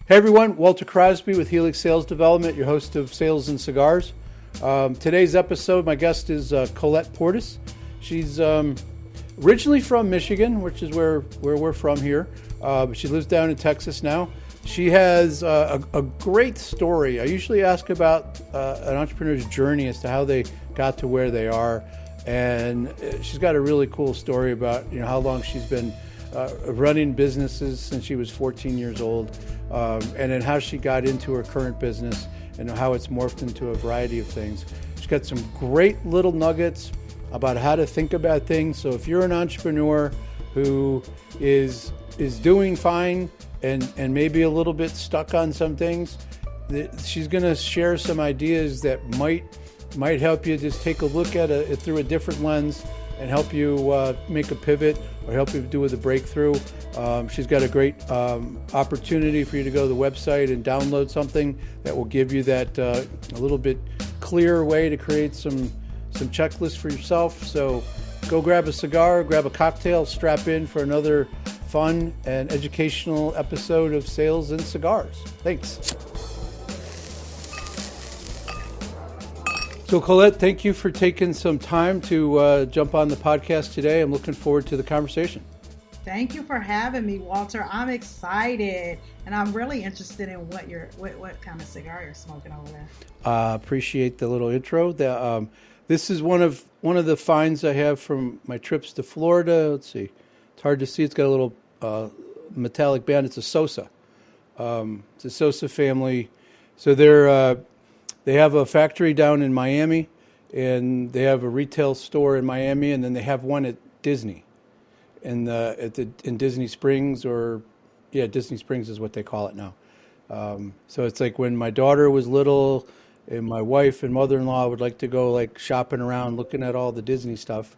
Hey everyone, Walter Crosby with Helix Sales Development, your host of Sales and Cigars. Today's episode, my guest is Collette Portis. She's originally from Michigan, which is where we're from here. But she lives down in Texas now. She has a great story. I usually ask about an entrepreneur's journey as to how they got to where they are. And she's got a really cool story about how long she's been running businesses since she was 14 years old, and then how she got into her current business and how it's morphed into a variety of things. She's got some great little nuggets about how to think about things. So if you're an entrepreneur who is doing fine and maybe a little bit stuck on some things, she's going to share some ideas that might help you just take a look at it through a different lens and help you make a pivot or help you do with a breakthrough. She's got a great opportunity for you to go to the website and download something that will give you that a little bit clearer way to create some checklists for yourself. So go grab a cigar, grab a cocktail, strap in for another fun and educational episode of Sales and Cigars. Thanks. So Collette, thank you for taking some time to jump on the podcast today. I'm looking forward to the conversation. Thank you for having me, Walter. I'm excited, and I'm really interested in what kind of cigar you're smoking over there. Appreciate the little intro. This is one of the finds I have from my trips to Florida. Let's see, it's hard to see. It's got a little metallic band. It's a Sosa. It's a Sosa family. So they have a factory down in Miami, and they have a retail store in Miami, and then they have one at Disney, in Disney Springs, Disney Springs is what they call it now. So it's like when my daughter was little, and my wife and mother-in-law would like to go like shopping around, looking at all the Disney stuff,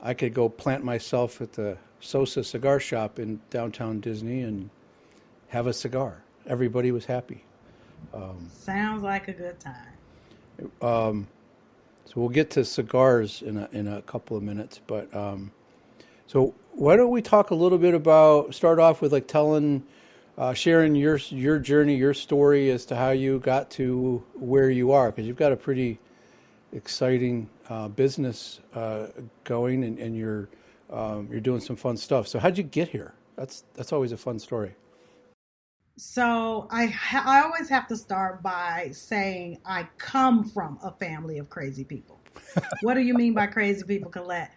I could go plant myself at the Sosa cigar shop in downtown Disney and have a cigar. Everybody was happy. Sounds like a good time. So we'll get to cigars in a couple of minutes, but so why don't we talk a little bit start off with like sharing your journey, your story as to how you got to where you are, because you've got a pretty exciting business going, and you're doing some fun stuff. So how'd you get here? That's always a fun story. So I always have to start by saying I come from a family of crazy people. What do you mean by crazy people, Collette?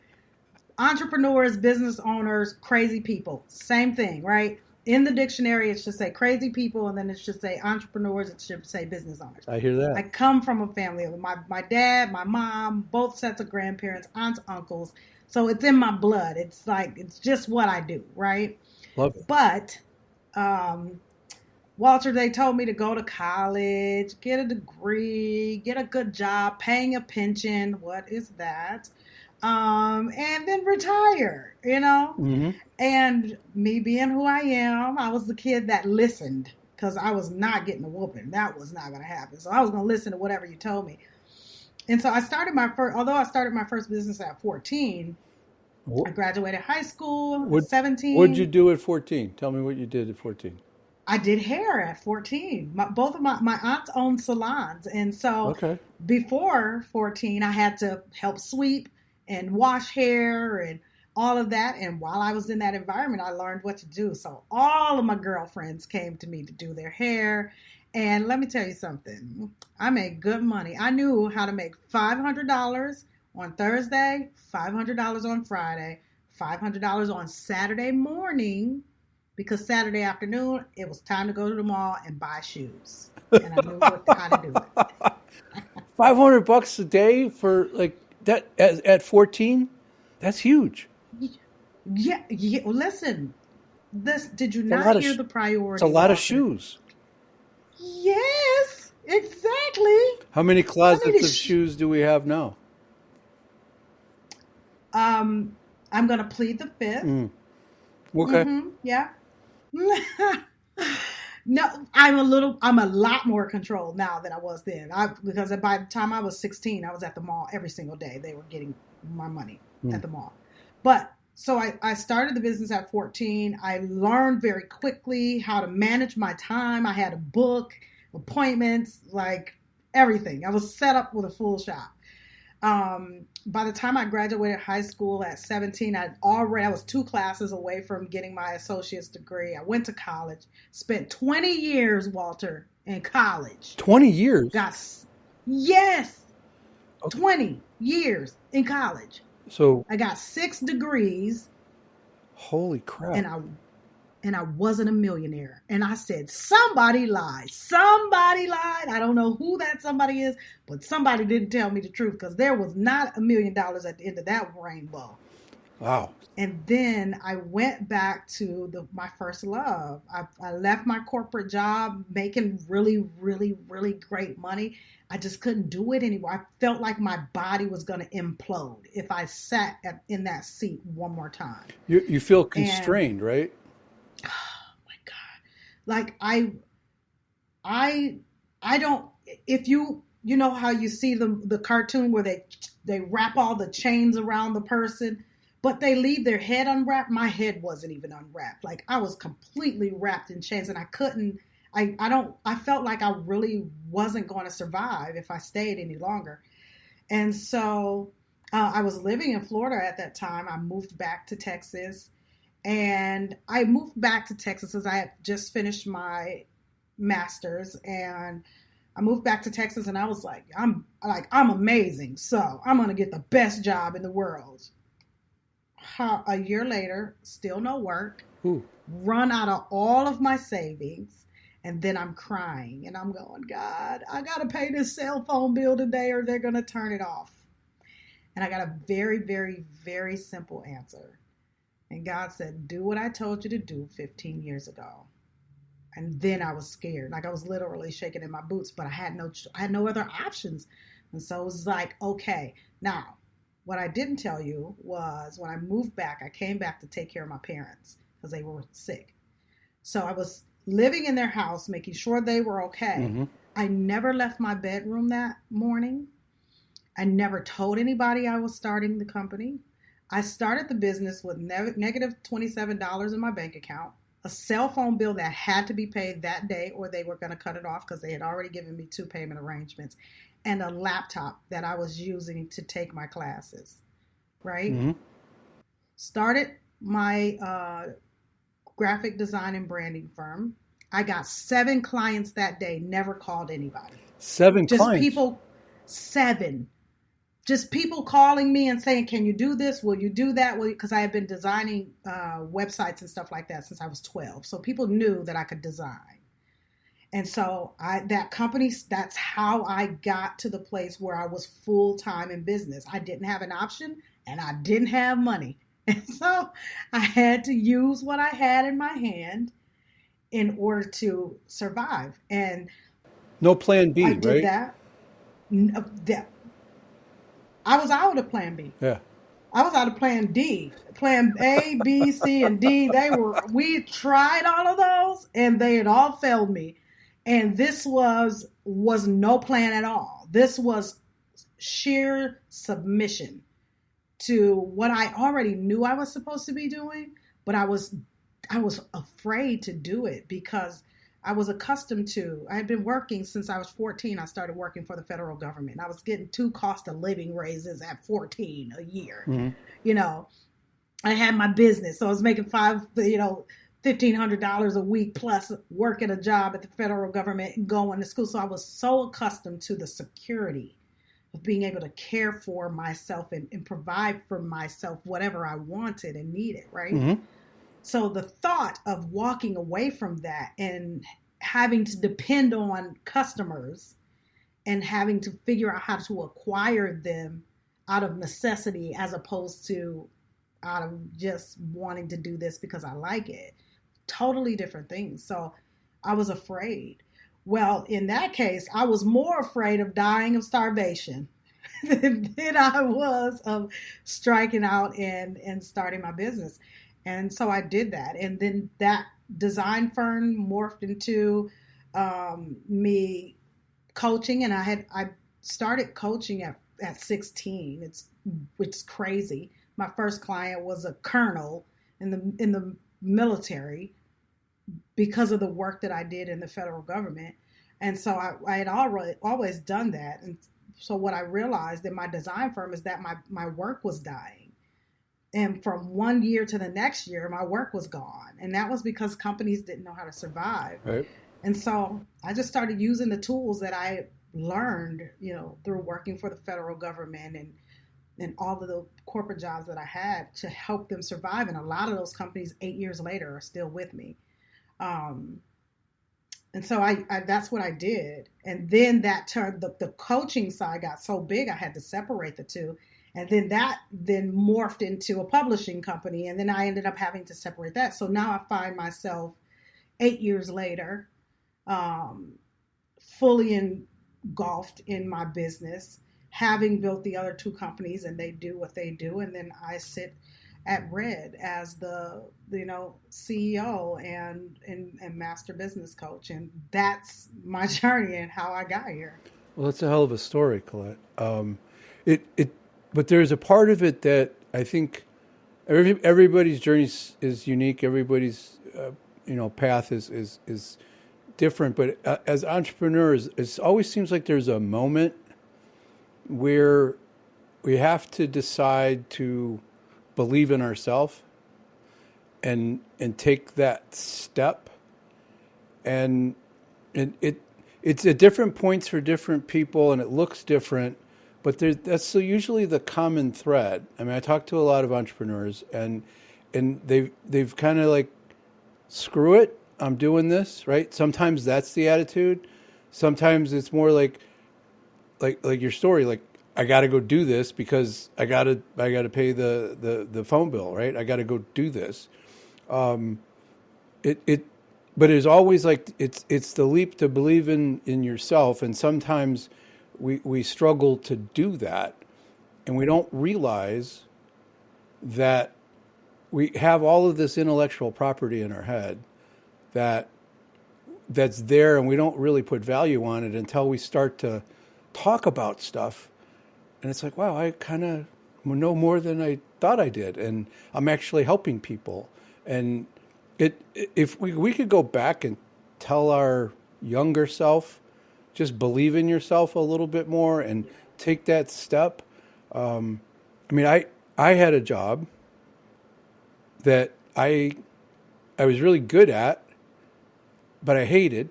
Entrepreneurs, business owners, crazy people. Same thing, right? In the dictionary, it should say crazy people, and then it should say entrepreneurs, it should say business owners. I hear that. I come from a family of my dad, my mom, both sets of grandparents, aunts, uncles. So it's in my blood. It's just what I do, right? Love it. But Walter, they told me to go to college, get a degree, get a good job, paying a pension. What is that? And then retire, Mm-hmm. And me being who I am, I was the kid that listened because I was not getting a whooping. That was not going to happen. So I was going to listen to whatever you told me. And so I started my first business at 14, I graduated high school at 17. What did you do at 14? Tell me what you did at 14. I did hair at 14. Both of my aunts owned salons. And so Before 14, I had to help sweep and wash hair and all of that. And while I was in that environment, I learned what to do. So all of my girlfriends came to me to do their hair. And let me tell you something. I made good money. I knew how to make $500 on Thursday, $500 on Friday, $500 on Saturday morning, because Saturday afternoon, it was time to go to the mall and buy shoes. And I knew how to do it. $500 a day for like that at 14? That's huge. Yeah. Listen, did you not hear the priority? It's a lot of shoes. Yes, exactly. How many closets of shoes do we have now? I'm going to plead the fifth. Okay. Mm-hmm, yeah. No, I'm a lot more controlled now than I was then. Because by the time I was 16, I was at the mall every single day. They were getting my money at the mall. But So I started the business at 14. I learned very quickly how to manage my time. I had a book, appointments, like everything. I was set up with a full shop. By the time I graduated high school at 17, I was 2 classes away from getting my associate's degree. I went to college, spent 20 years, Walter, in college. 20 years? Yes, okay. 20 years in college. So I got 6 degrees. Holy crap. And I wasn't a millionaire. And I said, somebody lied. Somebody lied. I don't know who that somebody is, but somebody didn't tell me the truth, because there was not $1 million at the end of that rainbow. Wow. And then I went back to my first love. I left my corporate job making really, really, really great money. I just couldn't do it anymore. I felt like my body was going to implode if I sat in that seat one more time. You feel constrained, right? Oh my God. Like I don't, if you know how you see the cartoon where they wrap all the chains around the person, but they leave their head unwrapped. My head wasn't even unwrapped. Like I was completely wrapped in chains, and I couldn't, I felt like I really wasn't going to survive if I stayed any longer. And so I was living in Florida at that time. I moved back to Texas, and I moved back to Texas as I had just finished my master's, and I moved back to Texas, and I was like, I'm amazing. So I'm going to get the best job in the world. A year later, still no work, run out of all of my savings. And then I'm crying and I'm going, God, I got to pay this cell phone bill today or they're going to turn it off. And I got a very, very, very simple answer. And God said, do what I told you to do 15 years ago. And then I was scared. Like I was literally shaking in my boots, but I had no other options. And so it was like, okay. Now, what I didn't tell you was when I moved back, I came back to take care of my parents because they were sick. So I was living in their house, making sure they were okay. Mm-hmm. I never left my bedroom that morning. I never told anybody I was starting the company. I started the business with negative $27 in my bank account, a cell phone bill that had to be paid that day or they were going to cut it off because they had already given me 2 payment arrangements, and a laptop that I was using to take my classes, right? Mm-hmm. Started my graphic design and branding firm. I got 7 clients that day, never called anybody. 7 just clients? People, 7. Just people calling me and saying, can you do this? Will you do that? Because I had been designing websites and stuff like that since I was 12. So people knew that I could design. And so that company, that's how I got to the place where I was full-time in business. I didn't have an option and I didn't have money. And so I had to use what I had in my hand in order to survive. And no plan B, I did right? that. I was out of plan B. Yeah. I was out of plan D. Plan A, B, C, and D. We tried all of those and they had all failed me. And this was no plan at all. This was sheer submission to what I already knew I was supposed to be doing, but I was afraid to do it because I was accustomed to, I had been working since I was 14. I started working for the federal government. I was getting 2 cost of living raises at 14 a year. Mm-hmm. You know, I had my business, so I was making $1,500 a week plus working a job at the federal government and going to school. So I was so accustomed to the security of being able to care for myself and provide for myself whatever I wanted and needed, right? Mm-hmm. So the thought of walking away from that and having to depend on customers and having to figure out how to acquire them out of necessity as opposed to out of just wanting to do this because I like it, totally different things. So I was afraid. Well, in that case, I was more afraid of dying of starvation than I was of striking out and starting my business. And so I did that. And then that design firm morphed into me coaching. And I started coaching at 16. It's crazy. my first client was a colonel in the military because of the work that I did in the federal government. And so I had always done that. And so what I realized in my design firm is that my work was dying. And from one year to the next year, my work was gone. And that was because companies didn't know how to survive. Right. And so I just started using the tools that I learned, through working for the federal government and all of the corporate jobs that I had to help them survive. And a lot of those companies 8 years later are still with me. And so I that's what I did. And then that turned, the coaching side got so big, I had to separate the two. And then that morphed into a publishing company. And then I ended up having to separate that. So now I find myself 8 years later, fully engulfed in my business, having built the other two companies, and they do what they do. And then I sit at Red as the CEO and master business coach, and that's my journey and how I got here. Well, that's a hell of a story, Collette. But there's a part of it that I think everybody's journey is unique. Everybody's path is different. But as entrepreneurs, it always seems like there's a moment where we have to decide to believe in ourselves and take that step. And it's at different points for different people, and it looks different, but that's usually the common thread. I mean, I talk to a lot of entrepreneurs, and they've kind of like, screw it, I'm doing this, right? Sometimes that's the attitude. Sometimes it's more like your story, like, I got to go do this because I got to pay the phone bill, right? I got to go do this. But it's always like it's the leap to believe in yourself, and sometimes we struggle to do that, and we don't realize that we have all of this intellectual property in our head that's there, and we don't really put value on it until we start to talk about stuff. And it's like, wow, I kind of know more than I thought I did, and I'm actually helping people. And if we could go back and tell our younger self, just believe in yourself a little bit more and take that step. I mean, I had a job that I was really good at, but I hated.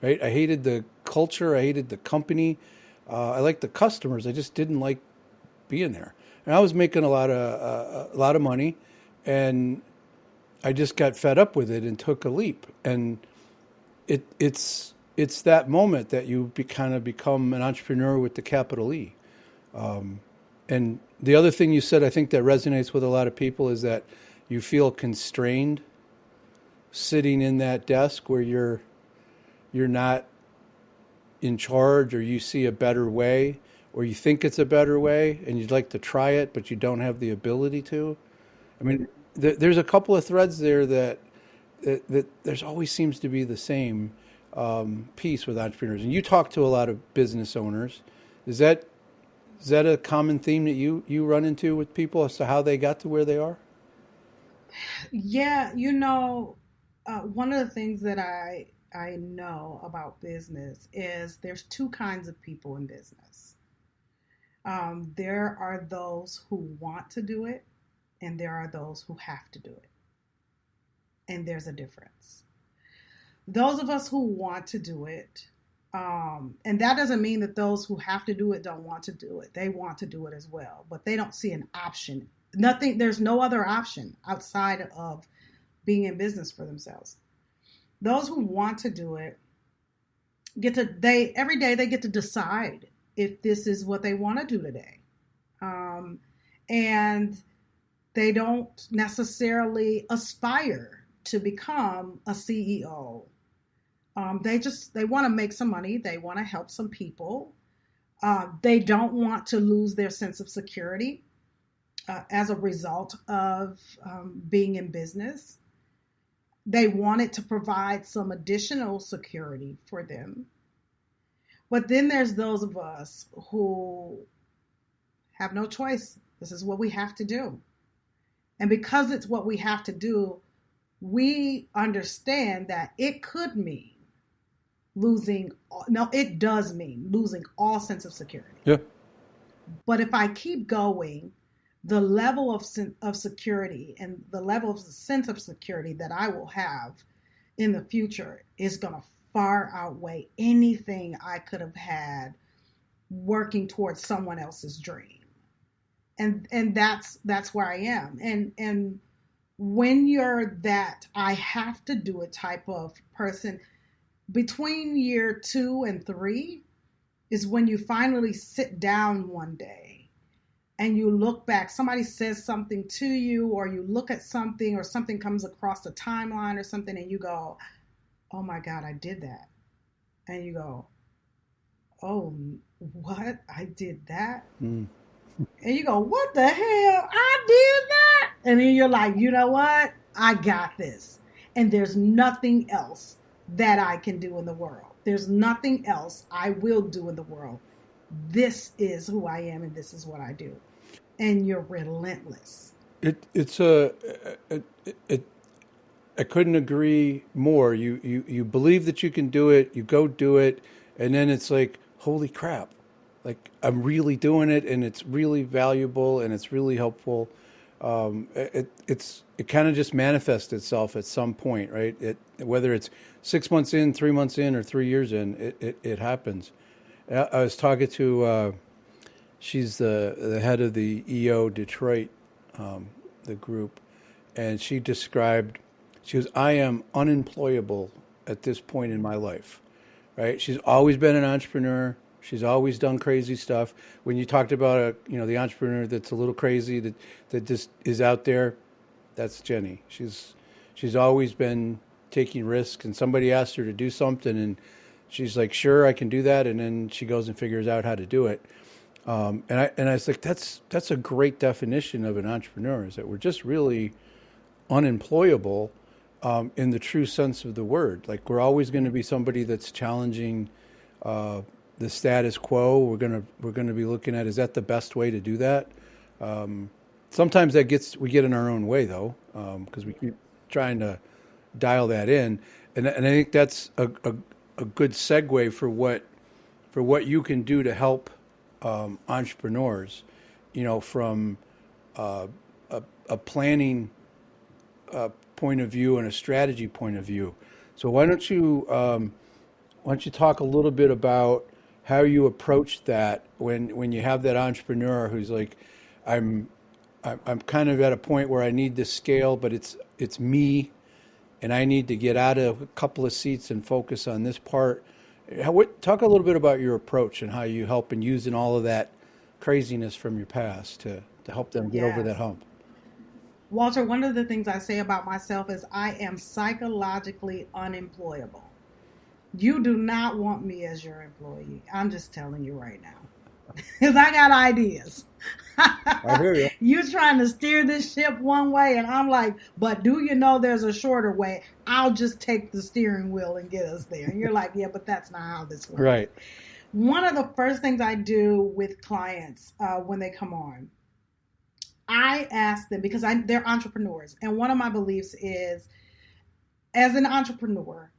Right? I hated the culture. I hated the company. I liked the customers. I just didn't like being there. And I was making a lot of money, and I just got fed up with it and took a leap. And it's that moment that you kind of become an entrepreneur with the capital E. And the other thing you said, I think that resonates with a lot of people, is that you feel constrained sitting in that desk where you're not in charge, or you see a better way, or you think it's a better way and you'd like to try it, but you don't have the ability to. I mean, there's a couple of threads there that there's always seems to be the same piece with entrepreneurs. And you talk to a lot of business owners. Is that a common theme that you run into with people as to how they got to where they are? Yeah, one of the things that I know about business is there's two kinds of people in business. There are those who want to do it, and there are those who have to do it. And there's a difference. Those of us who want to do it, and that doesn't mean that those who have to do it don't want to do it. They want to do it as well, but they don't see an option. There's no other option outside of being in business for themselves. Those who want to do it every day they get to decide if this is what they want to do today. And they don't necessarily aspire to become a CEO. They want to make some money. They want to help some people. They don't want to lose their sense of security as a result of being in business. They wanted to provide some additional security for them. But then there's those of us who have no choice This is what we have to do. And because it's what we have to do, we understand that it could mean it does mean losing all sense of security. Yeah. But if I keep going, the level of security and the level of sense of security that I will have in the future is going to far outweigh anything I could have had working towards someone else's dream. And that's where I am. And when you're that I have to do it type of person, between year 2 and 3 is when you finally sit down one day and you look back. Somebody says something to you, or you look at something, or something comes across the timeline or something, and you go, oh my God, I did that. And you go, oh, what? I did that? Mm. And you go, what the hell? I did that? And then you're like, you know what? I got this. And there's nothing else that I can do in the world. There's nothing else I will do in the world. This is who I am, and this is what I do. And you're relentless. I couldn't agree more. You believe that you can do it, you go do it, and then it's like, holy crap. Like, I'm really doing it, and it's really valuable, and it's really helpful. It kind of just manifests itself at some point, right? Whether it's 6 months in, 3 months in, or 3 years in, it happens. I was talking to, she's the head of the EO Detroit, the group, and she described, she goes, I am unemployable at this point in my life, right? She's always been an entrepreneur. She's always done crazy stuff. When you talked about the entrepreneur that's a little crazy, that just is out there, that's Jenny. She's always been taking risks, and somebody asked her to do something, and she's like, sure, I can do that, and then she goes and figures out how to do it. And I was like, that's a great definition of an entrepreneur, is that we're just really unemployable in the true sense of the word. Like, we're always going to be somebody that's challenging the status quo. We're gonna be looking at, is that the best way to do that? Sometimes we get in our own way, though, because we keep trying to dial that in, and I think that's a good segue for what you can do to help entrepreneurs, from a planning point of view and a strategy point of view. So why don't you talk a little bit about how you approach that when you have that entrepreneur who's like, I'm kind of at a point where I need to scale, but it's me, and I need to get out of a couple of seats and focus on this part. Talk a little bit about your approach and how you help in using all of that craziness from your past to help them get over that hump. Walter, one of the things I say about myself is I am psychologically unemployable. You do not want me as your employee. I'm just telling you right now. Because I got ideas. I hear you. You're trying to steer this ship one way, and I'm like, but do you know there's a shorter way? I'll just take the steering wheel and get us there. And you're like, yeah, but that's not how this works. Right. One of the first things I do with clients when they come on, I ask them, because they're entrepreneurs. And one of my beliefs is, as an entrepreneur,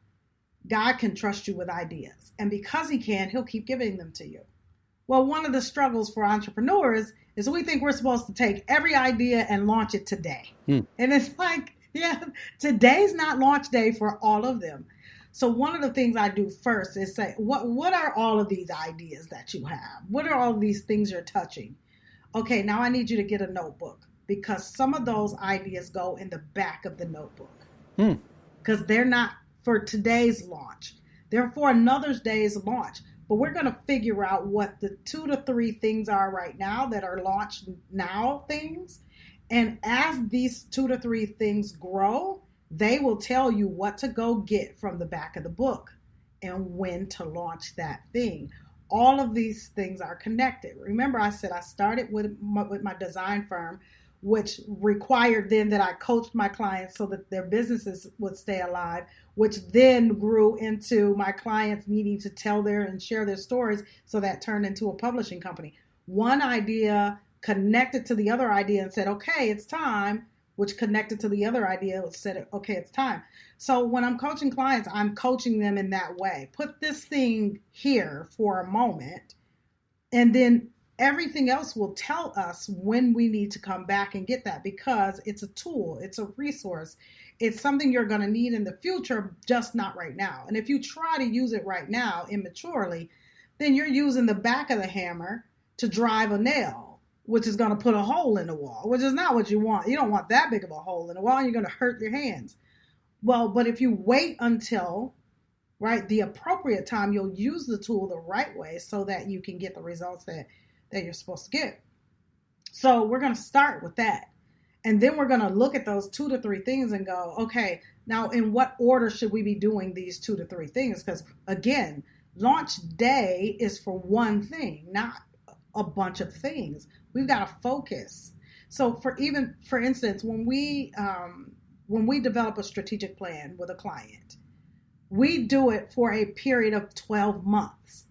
God can trust you with ideas. And because he can, he'll keep giving them to you. Well, one of the struggles for entrepreneurs is we think we're supposed to take every idea and launch it today. And it's like, yeah, today's not launch day for all of them. So one of the things I do first is say, what are all of these ideas that you have? What are all of these things you're touching? Okay, now I need you to get a notebook, because some of those ideas go in the back of the notebook. Because they're not for today's launch. They're for another day's launch. But we're going to figure out what the 2 to 3 things are right now that are launched now things. And as these 2 to 3 things grow, they will tell you what to go get from the back of the book and when to launch that thing. All of these things are connected. Remember, I said I started with my design firm, which required then that I coached my clients so that their businesses would stay alive, which then grew into my clients needing to tell and share their stories. So that turned into a publishing company. One idea connected to the other idea and said, okay, it's time, which connected to the other idea, which said, okay, it's time. So when I'm coaching clients, I'm coaching them in that way. Put this thing here for a moment, and then everything else will tell us when we need to come back and get that, because it's a tool, it's a resource, it's something you're going to need in the future, just not right now. And if you try to use it right now immaturely, then you're using the back of the hammer to drive a nail, which is going to put a hole in the wall, which is not what you want. You don't want that big of a hole in the wall. You're going to hurt your hands. Well, but if you wait until, right, the appropriate time, you'll use the tool the right way so that you can get the results that you're supposed to get. So we're going to start with that. And then we're going to look at those 2 to 3 things and go, okay, now in what order should we be doing these 2 to 3 things? Because again, launch day is for one thing, not a bunch of things. We've got to focus. So for instance, when we develop a strategic plan with a client, we do it for a period of 12 months.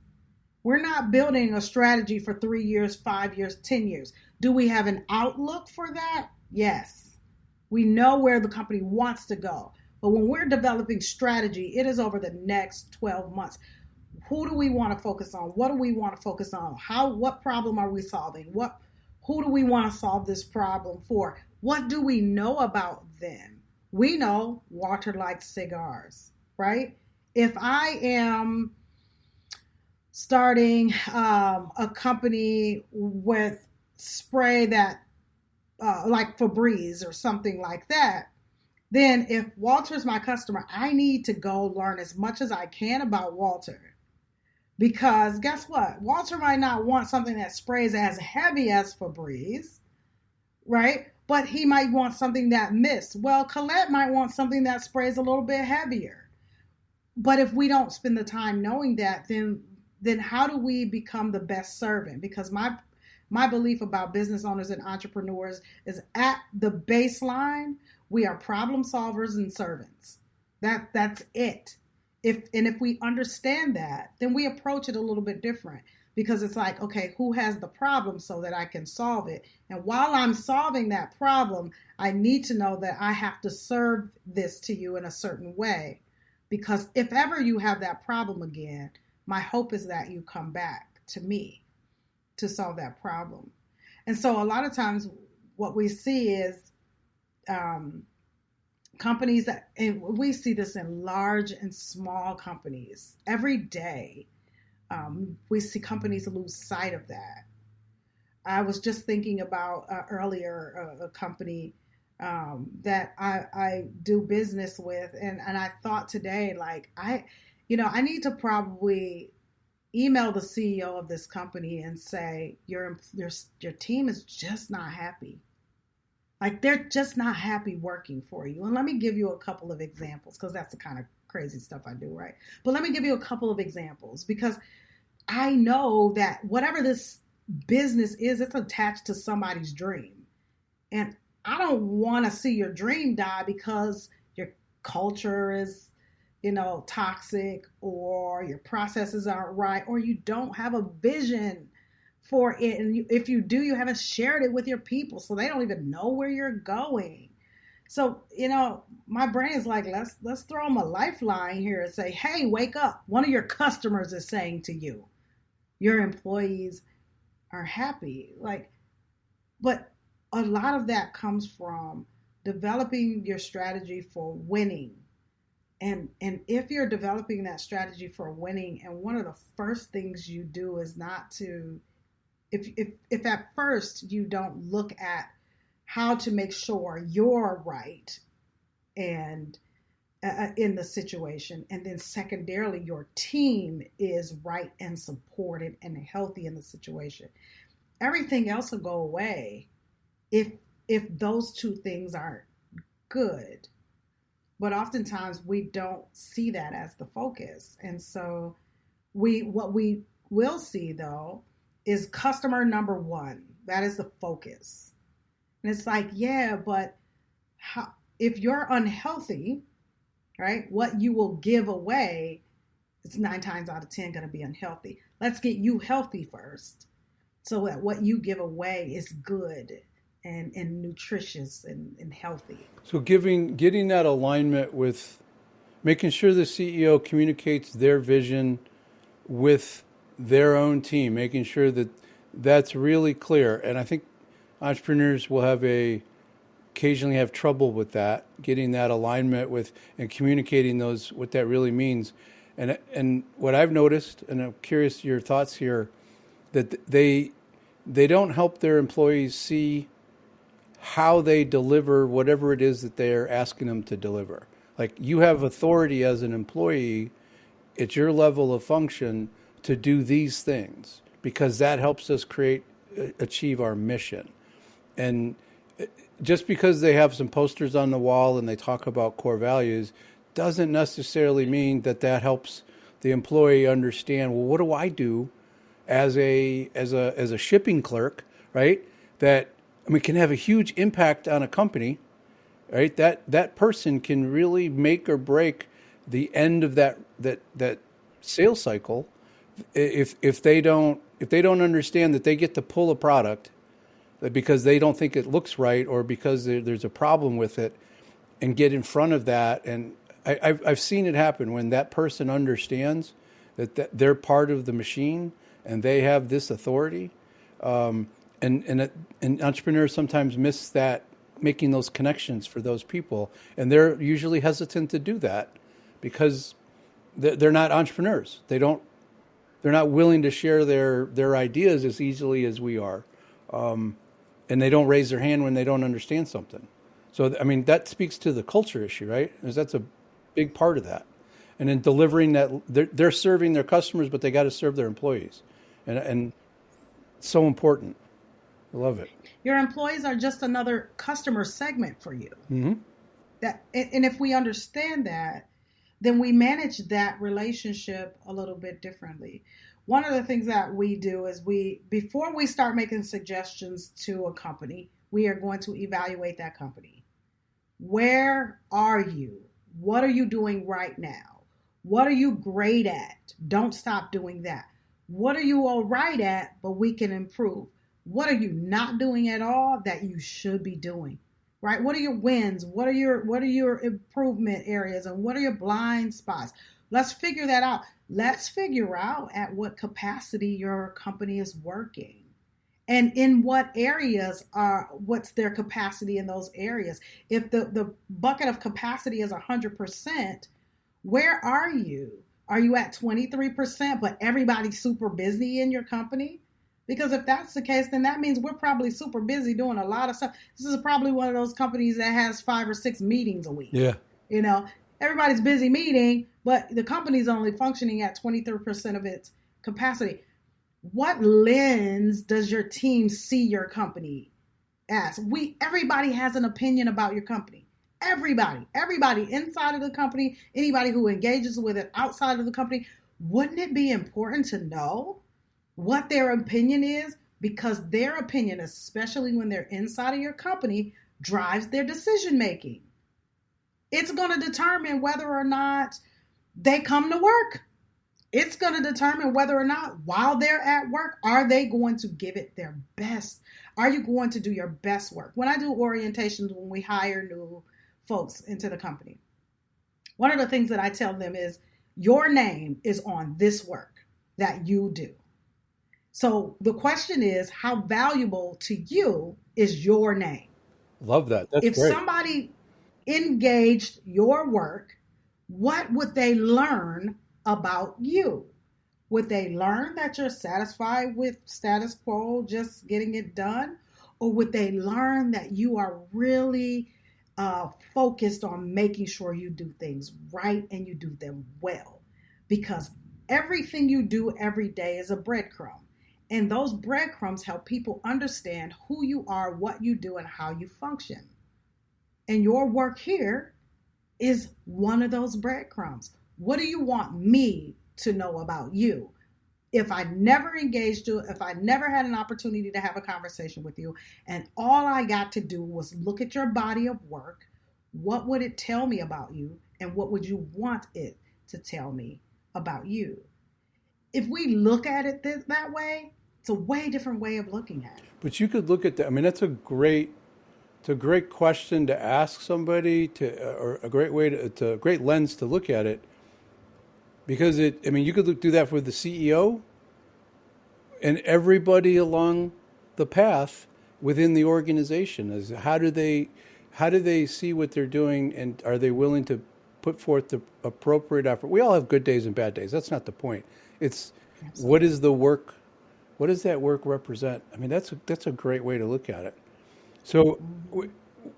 We're not building a strategy for 3 years, 5 years, 10 years. Do we have an outlook for that? Yes. We know where the company wants to go. But when we're developing strategy, it is over the next 12 months. Who do we want to focus on? What do we want to focus on? What problem are we solving? Who do we want to solve this problem for? What do we know about them? We know Walter likes cigars, right? If I am starting a company with spray that like Febreze or something like that, then if Walter's my customer, I need to go learn as much as I can about Walter. Because guess what? Walter might not want something that sprays as heavy as Febreze, right? But he might want something that mists. Well, Collette might want something that sprays a little bit heavier. But if we don't spend the time knowing that, then how do we become the best servant? Because my belief about business owners and entrepreneurs is, at the baseline, we are problem solvers and servants. That's it. If we understand that, then we approach it a little bit different, because it's like, okay, who has the problem so that I can solve it? And while I'm solving that problem, I need to know that I have to serve this to you in a certain way, because if ever you have that problem again, my hope is that you come back to me to solve that problem. And so a lot of times what we see is companies and we see this in large and small companies every day. We see companies lose sight of that. I was just thinking about earlier a company that I do business with, and I thought today, like, I need to probably email the CEO of this company and say, your team is just not happy. Like, they're just not happy working for you. And let me give you a couple of examples, because that's the kind of crazy stuff I do, right? But let me give you a couple of examples, because I know that whatever this business is, it's attached to somebody's dream. And I don't want to see your dream die because your culture is, toxic, or your processes aren't right, or you don't have a vision for it. And if you do, you haven't shared it with your people, so they don't even know where you're going. So, my brain is like, let's throw them a lifeline here and say, hey, wake up. One of your customers is saying to you, your employees are happy. But a lot of that comes from developing your strategy for winning. And if you're developing that strategy for winning, and one of the first things you do is not to, if at first you don't look at how to make sure you're right and in the situation, and then secondarily your team is right and supported and healthy in the situation, everything else will go away if those two things aren't good. But oftentimes we don't see that as the focus. And so what we will see, though, is customer number one. That is the focus. And it's like, yeah, but if you're unhealthy, right, what you will give away is 9 times out of 10 going to be unhealthy. Let's get you healthy first. so that what you give away is good and nutritious and healthy. So getting that alignment with making sure the CEO communicates their vision with their own team, making sure that that's really clear. And I think entrepreneurs will occasionally have trouble with that, getting that alignment with and communicating what that really means. And what I've noticed, and I'm curious your thoughts here, that they don't help their employees see how they deliver whatever it is that they're asking them to deliver. Like, you have authority as an employee at your level of function to do these things because that helps us achieve our mission. And just because they have some posters on the wall and they talk about core values doesn't necessarily mean that helps the employee understand, well, what do I do as a shipping clerk, right? That, I mean, can have a huge impact on a company, right? That person can really make or break the end of that sales cycle if they don't understand that they get to pull a product because they don't think it looks right or because there's a problem with it, and get in front of that. And I've seen it happen when that person understands that they're part of the machine and they have this authority. And entrepreneurs sometimes miss that, making those connections for those people, and they're usually hesitant to do that because they're not entrepreneurs. They're not willing to share their ideas as easily as we are, and they don't raise their hand when they don't understand something. So I mean, that speaks to the culture issue, right? Because that's a big part of that. And in delivering that, they're serving their customers, but they got to serve their employees, and so important. I love it. Your employees are just another customer segment for you. Mm-hmm. And if we understand that, then we manage that relationship a little bit differently. One of the things that we do is before we start making suggestions to a company, we are going to evaluate that company. Where are you? What are you doing right now? What are you great at? Don't stop doing that. What are you all right at, but we can improve? What are you not doing at all that you should be doing? Right? What are your wins? What are your improvement areas? And what are your blind spots? Let's figure that out. Let's figure out at what capacity your company is working. And in what areas what's their capacity in those areas? If the bucket of capacity is 100%, where are you? Are you at 23%, but everybody's super busy in your company? Because if that's the case, then that means we're probably super busy doing a lot of stuff. This is probably one of those companies that has 5 or 6 meetings a week. Yeah. You know, everybody's busy meeting, but the company's only functioning at 23% of its capacity. What lens does your team see your company as? Everybody has an opinion about your company. Everybody inside of the company, anybody who engages with it outside of the company. Wouldn't it be important to know what their opinion is? Because their opinion, especially when they're inside of your company, drives their decision making. It's going to determine whether or not they come to work. It's going to determine whether or not while they're at work, are they going to give it their best? Are you going to do your best work? When I do orientations, when we hire new folks into the company, one of the things that I tell them is your name is on this work that you do. So the question is, how valuable to you is your name? Love that. That's great. If somebody engaged your work, what would they learn about you? Would they learn that you're satisfied with status quo, just getting it done? Or would they learn that you are really focused on making sure you do things right and you do them well? Because everything you do every day is a breadcrumb. And those breadcrumbs help people understand who you are, what you do, and how you function. And your work here is one of those breadcrumbs. What do you want me to know about you? If I never engaged you, if I never had an opportunity to have a conversation with you, and all I got to do was look at your body of work, what would it tell me about you? And what would you want it to tell me about you? If we look at it that way, It's a way different way of looking at it. But you could look at that. I mean, it's a great question to ask somebody or a great way to a great lens to look at it. Because I mean, you could do that with the CEO and everybody along the path within the organization. As how do they see what they're doing, and are they willing to put forth the appropriate effort? We all have good days and bad days. That's not the point. It's Absolutely. What is the work? What does that work represent? I mean, that's a great way to look at it. So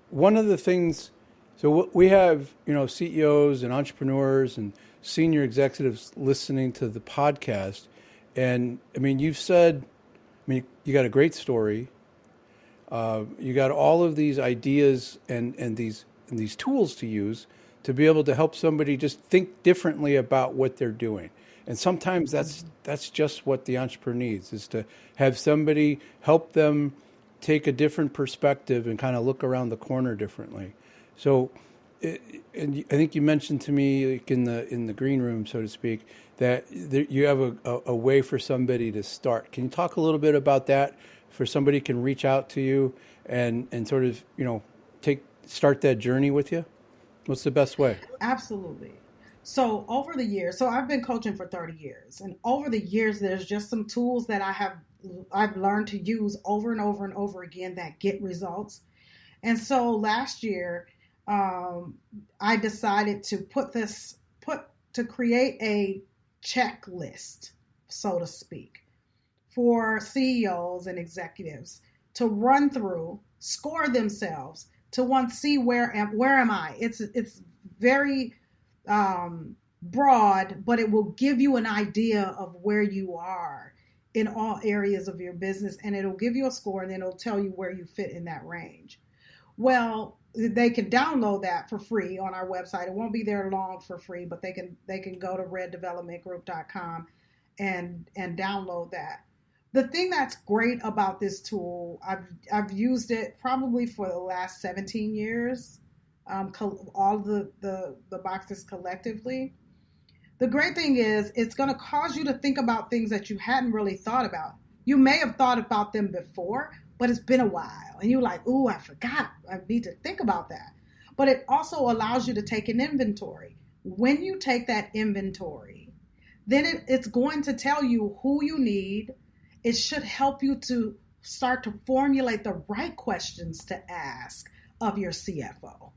one of the things, so we have, CEOs and entrepreneurs and senior executives listening to the podcast. And I mean, you got a great story. You got all of these ideas and these tools to use to be able to help somebody just think differently about what they're doing. And sometimes that's just what the entrepreneur needs, is to have somebody help them take a different perspective and kind of look around the corner differently. So, and I think you mentioned to me, like in the green room, so to speak, that you have a way for somebody to start. Can you talk a little bit about that, for somebody can reach out to you and sort of, start that journey with you? What's the best way? Absolutely. So over the years, I've been coaching for 30 years, and over the years, there's just some tools that I've learned to use over and over and over again that get results. And so last year, I decided to create a checklist, so to speak, for CEOs and executives to run through, score themselves, to see where am I. It's very broad, but it will give you an idea of where you are in all areas of your business, and it'll give you a score, and then it'll tell you where you fit in that range. Well, they can download that for free on our website. It won't be there long for free, but they can go to reddevelopmentgroup.com and download that. The thing that's great about this tool, I've used it probably for the last 17 years. All the boxes collectively. The great thing is it's going to cause you to think about things that you hadn't really thought about. You may have thought about them before, but it's been a while. And you're like, ooh, I forgot. I need to think about that. But it also allows you to take an inventory. When you take that inventory, then it's going to tell you who you need. It should help you to start to formulate the right questions to ask of your CFO.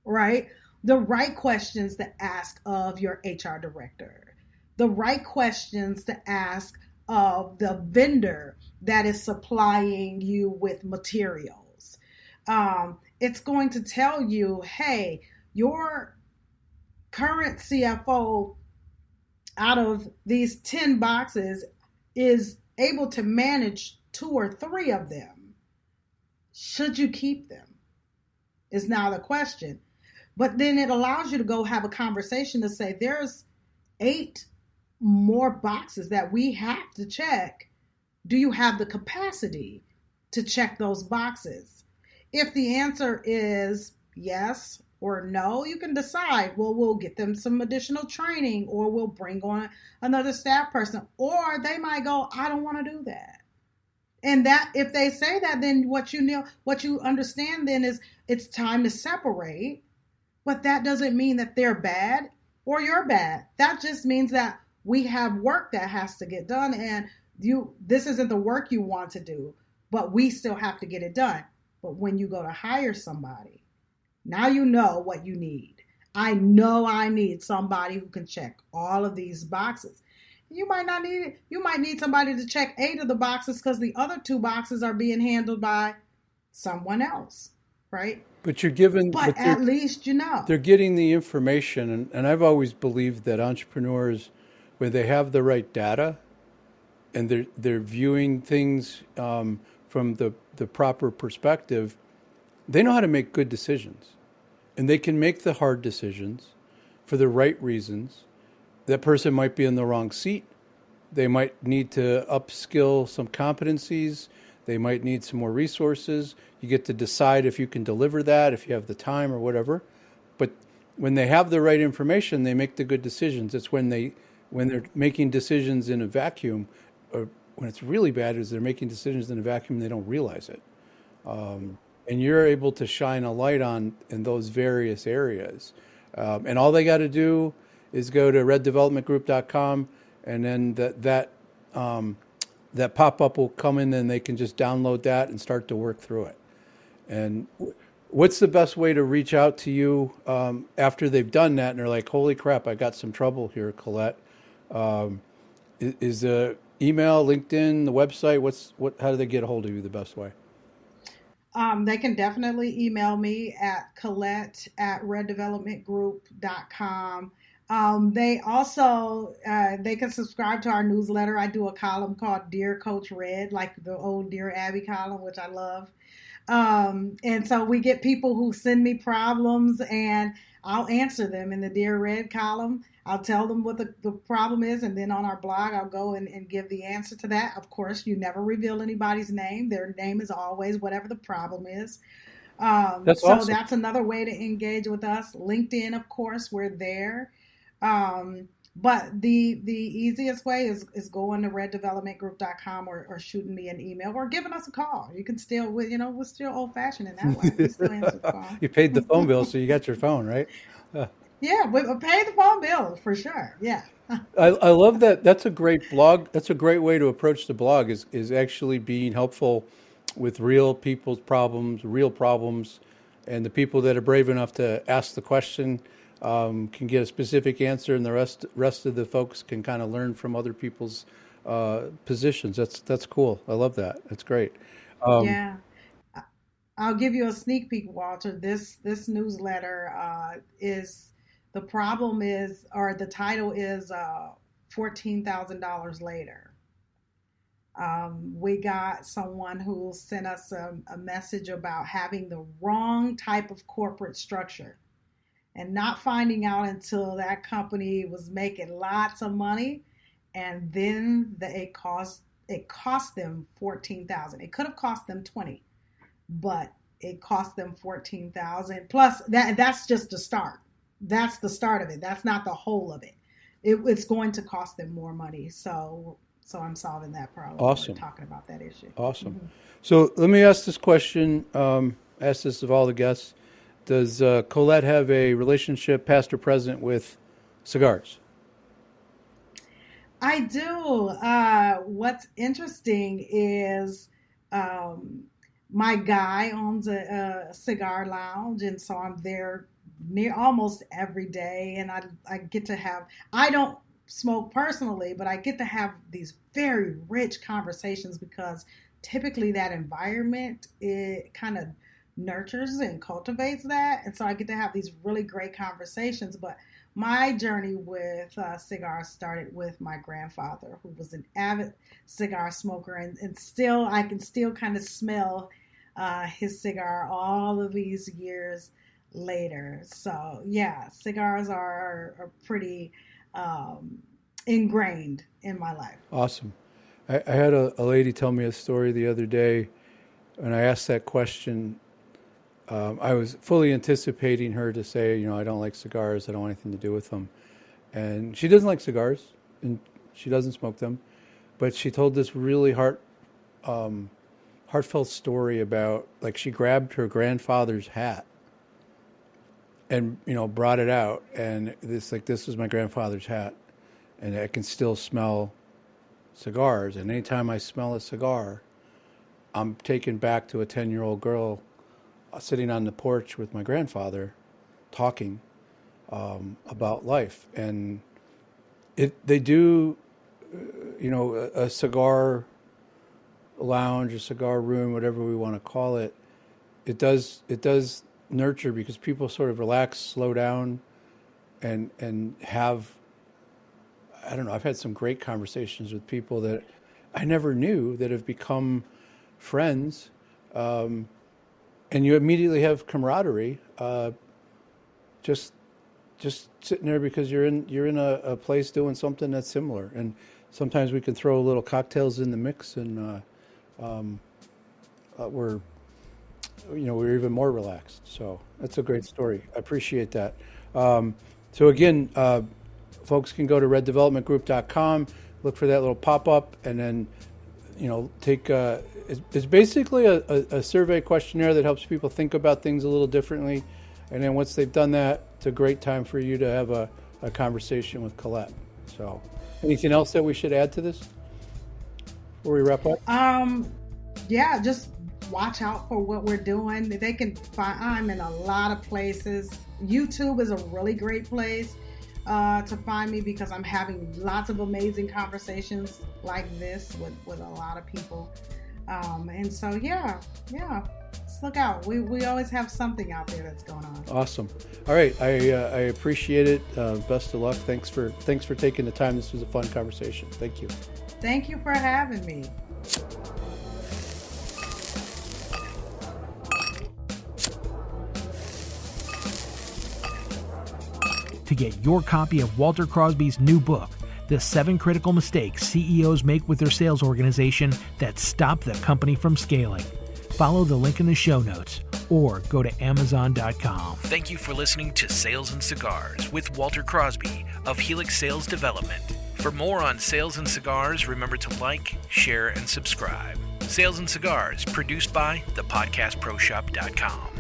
Right? The right questions to ask of your HR director. The right questions to ask of the vendor that is supplying you with materials. It's going to tell you, hey, your current CFO out of these 10 boxes is able to manage 2 or 3 of them. Should you keep them? Is now the question. But then it allows you to go have a conversation to say, there's 8 more boxes that we have to check. Do you have the capacity to check those boxes? If the answer is yes or no, you can decide, well, we'll get them some additional training, or we'll bring on another staff person, or they might go, I don't want to do that. And that, if they say that, then what you understand then is it's time to separate. But that doesn't mean that they're bad or you're bad. That just means that we have work that has to get done, and this isn't the work you want to do, but we still have to get it done. But when you go to hire somebody, now you know what you need. I know I need somebody who can check all of these boxes. You might not need it. You might need somebody to check 8 of the boxes because the other 2 boxes are being handled by someone else, right? But you're given. But at least you know. They're getting the information, and I've always believed that entrepreneurs, when they have the right data, and they're viewing things from the proper perspective, they know how to make good decisions, and they can make the hard decisions for the right reasons. That person might be in the wrong seat. They might need to upskill some competencies. They might need some more resources. You get to decide if you can deliver that, if you have the time or whatever. But when they have the right information, they make the good decisions. It's when they're making decisions in a vacuum, or when it's really bad is they're making decisions in a vacuum and they don't realize it. And you're able to shine a light on in those various areas. And all they got to do is go to reddevelopmentgroup.com, and then that pop-up will come in, and they can just download that and start to work through it. And what's the best way to reach out to you after they've done that and they're like, holy crap, I got some trouble here, Collette? Is the email, LinkedIn, the website, how do they get a hold of you the best way? They can definitely email me at Collette@reddevelopmentgroup.com. They also, they can subscribe to our newsletter. I do a column called Dear Coach Red, like the old Dear Abby column, which I love. And so we get people who send me problems, and I'll answer them in the Dear Red column. I'll tell them what the problem is, and then on our blog, I'll go and give the answer to that. Of course, you never reveal anybody's name. Their name is always whatever the problem is. That's so awesome. That's another way to engage with us. LinkedIn, of course, we're there. But the easiest way is going to reddevelopmentgroup.com or shooting me an email or giving us a call. You can still, we're still old fashioned in that way. We still answer the phone. You paid the phone bill, so you got your phone, right? Yeah, we pay the phone bill for sure. Yeah. I love that. That's a great blog. That's a great way to approach the blog is actually being helpful with real people's problems, and the people that are brave enough to ask the question can get a specific answer, and the rest of the folks can kind of learn from other people's positions. That's cool. I love that. That's great. Yeah. I'll give you a sneak peek, Walter. This newsletter is the problem is, or the title is $14,000 later. We got someone who sent us a message about having the wrong type of corporate structure and not finding out until that company was making lots of money, and then it cost them $14,000. It could have cost them $20,000, but it cost them $14,000. Plus, that's just the start. That's the start of it. That's not the whole of it. It's going to cost them more money. So I'm solving that problem. Awesome. We're talking about that issue. Awesome. Mm-hmm. So let me ask this question. Ask this of all the guests. Does Collette have a relationship, past or present, with cigars? I do. What's interesting is my guy owns a cigar lounge, and so I'm there near almost every day, and I get to have, I don't smoke personally, but I get to have these very rich conversations because typically that environment, it kind of nurtures and cultivates that, and so I get to have these really great conversations. But my journey with cigars started with my grandfather, who was an avid cigar smoker, and still I can still kind of smell his cigar all of these years later. So yeah, cigars are pretty ingrained in my life. Awesome. I had a lady tell me a story the other day, and I asked that question. I was fully anticipating her to say, I don't like cigars. I don't want anything to do with them. And she doesn't like cigars, and she doesn't smoke them. But she told this really heartfelt story about, like, she grabbed her grandfather's hat and, brought it out. And this was my grandfather's hat. And I can still smell cigars. And anytime I smell a cigar, I'm taken back to a 10-year-old girl sitting on the porch with my grandfather talking about life. And they do, a cigar lounge, a cigar room, whatever we want to call it. It does nurture, because people sort of relax, slow down, and have, I don't know, I've had some great conversations with people that I never knew that have become friends. And you immediately have camaraderie, just sitting there because you're in a place doing something that's similar. And sometimes we can throw little cocktails in the mix, and we're even more relaxed. So that's a great story. I appreciate that. So again, folks can go to reddevelopmentgroup.com, look for that little pop-up, and then take it's basically a survey questionnaire that helps people think about things a little differently. And then once they've done that, it's a great time for you to have a conversation with Collette. So, anything else that we should add to this before we wrap up? Yeah, just watch out for what we're doing. They can find, I'm in a lot of places. YouTube is a really great place to find me because I'm having lots of amazing conversations like this with a lot of people. And so, yeah, just look out. We always have something out there that's going on. Awesome. All right. I appreciate it. Best of luck. Thanks for taking the time. This was a fun conversation. Thank you. Thank you for having me. To get your copy of Walter Crosby's new book, The 7 Critical Mistakes CEOs Make with Their Sales Organization That Stop the Company from Scaling, follow the link in the show notes or go to Amazon.com. Thank you for listening to Sales and Cigars with Walter Crosby of Helix Sales Development. For more on sales and cigars, remember to like, share, and subscribe. Sales and Cigars, produced by thepodcastproshop.com.